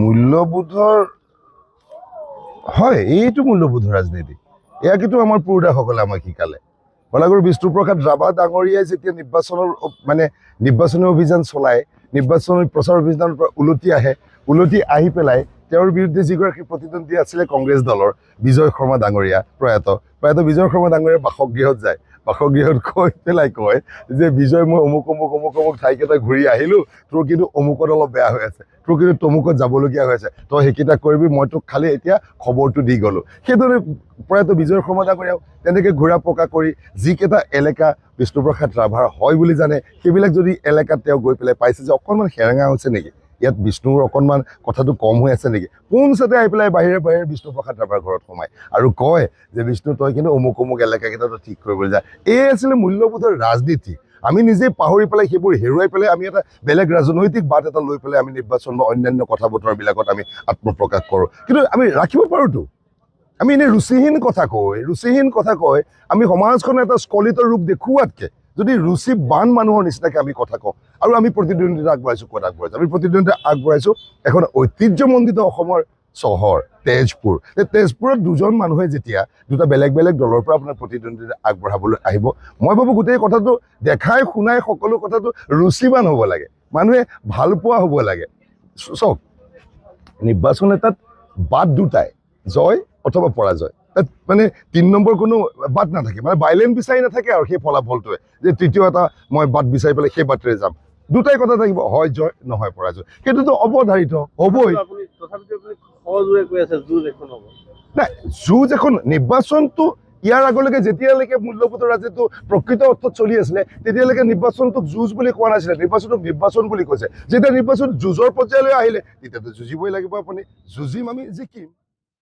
মূল্যবোধৰ হয়, এইটো মূল্যবোধৰ ৰাজনীতি। এয়া কিন্তু আমাৰ পুৰোধাসকলে আমাক শিকালে। কলাগুৰু বিষ্ণুপ্ৰসাদ ৰাভা ডাঙৰীয়াই যেতিয়া নিৰ্বাচনী অভিযান চলায়, নিৰ্বাচনী প্ৰচাৰ অভিযানৰ পৰা উলটি আহি পেলাই তেওঁৰ বিৰুদ্ধে যিগৰাকী প্ৰতিদ্বন্দ্বী আছিলে কংগ্ৰেছ দলৰ বিজয় শৰ্মা ডাঙৰীয়া, প্ৰয়াত বিজয় শৰ্মা ডাঙৰীয়াৰ বাসগৃহত যায়। বাসগৃহত কৈ পেলাই কয় যে বিজয়, মই অমুক ঠাইকেইটা ঘূৰি আহিলোঁ, তোৰ কিন্তু অমুকত অলপ বেয়া হৈ আছে, তোৰ কিন্তু তমুকত যাবলগীয়া হৈ আছে, তই সেইকেইটা কৰিবি, মই তোক খালি এতিয়া খবৰটো দি গ'লোঁ। সেইদৰে প্ৰয়াত বিজয় শৰ্মা ডাঙৰীয়াও তেনেকৈ ঘূৰা পকা কৰি যিকেইটা এলেকা বিষ্ণুপ্ৰসাদ ৰাভাৰ হয় বুলি জানে, সেইবিলাক যদি এলেকাত তেওঁ গৈ পেলাই পাইছে যে অকণমান সেৰেঙা হৈছে নেকি, ইয়াত বিষ্ণুৰ অকণমান কথাটো কম হৈ আছে নেকি, পোনচাতে আহি পেলাই বাহিৰে বিষ্ণুপ্ৰসাদ ৰাভাৰ ঘৰত সোমায় আৰু কয় যে বিষ্ণু, তই কিন্তু অমুক এলেকাকেইটাতো ঠিক কৰিবলৈ যায়। এই আছিলে মূল্যবোধৰ ৰাজনীতি। আমি নিজে পাহৰি পেলাই সেইবোৰ হেৰুৱাই পেলাই আমি এটা বেলেগ ৰাজনৈতিক বাট এটা লৈ পেলাই আমি নিৰ্বাচন বা অন্যান্য কথা বতৰাবিলাকত আমি আত্মপ্ৰকাশ কৰোঁ। কিন্তু আমি ৰাখিব পাৰোঁতো। আমি এনেই ৰুচিহীন কথা কৈ আমি সমাজখন এটা স্কলিত ৰূপ দেখুওৱাতকৈ যদি ৰুচিবান মানুহৰ নিচিনাকৈ আমি কথা কওঁ আৰু আমি প্ৰতিদ্বন্দ্বিতা আগবঢ়াইছোঁ, ক'ত আগবঢ়াইছোঁ? আমি প্ৰতিদ্বন্দ্বিতা আগবঢ়াইছোঁ এখন ঐতিহ্যমণ্ডিত অসমৰ চহৰ তেজপুৰ। এই তেজপুৰত দুজন মানুহে যেতিয়া দুটা বেলেগ দলৰ পৰা আপোনাৰ প্ৰতিদ্বন্দ্বিতা আগবঢ়াবলৈ আহিব, মই ভাবোঁ গোটেই কথাটো দেখাই শুনাই সকলো কথাটো ৰুচিবান হ'ব লাগে, মানুহে ভাল পোৱা হ'ব লাগে। চাওক, নিৰ্বাচন এটাত বাট দুটাই, জয় অথবা পৰাজয়। তাত ৩ নম্বৰ কোনো বাট নাথাকে, বাইলেন বিচাৰি নাথাকে আৰু সেই ফলাফলটোৱে যে তৃতীয় এটা মই বাট বিচাৰি পেলাই সেই বাটেৰে যাম। দুটাই কথা থাকিব, হয় জয় নহয় পৰাজয়। সেইটোতো অৱধাৰিত হ'বই। নাই, যুঁজ এখন নিৰ্বাচনটো ইয়াৰ আগলৈকে যেতিয়ালৈকে মূল্যবোধৰ ৰাজনীতিটো প্ৰকৃত অৰ্থত চলি আছিলে তেতিয়ালৈকে নিৰ্বাচনটোক যুঁজ বুলি কোৱা নাছিলে, নিৰ্বাচনটোক নিৰ্বাচন বুলি কৈছে। যেতিয়া নিৰ্বাচন যুঁজৰ পৰ্যায়লৈ আহিলে তেতিয়াতো যুঁজিবই লাগিব, আপুনি যুঁজিম, আমি জিকিম।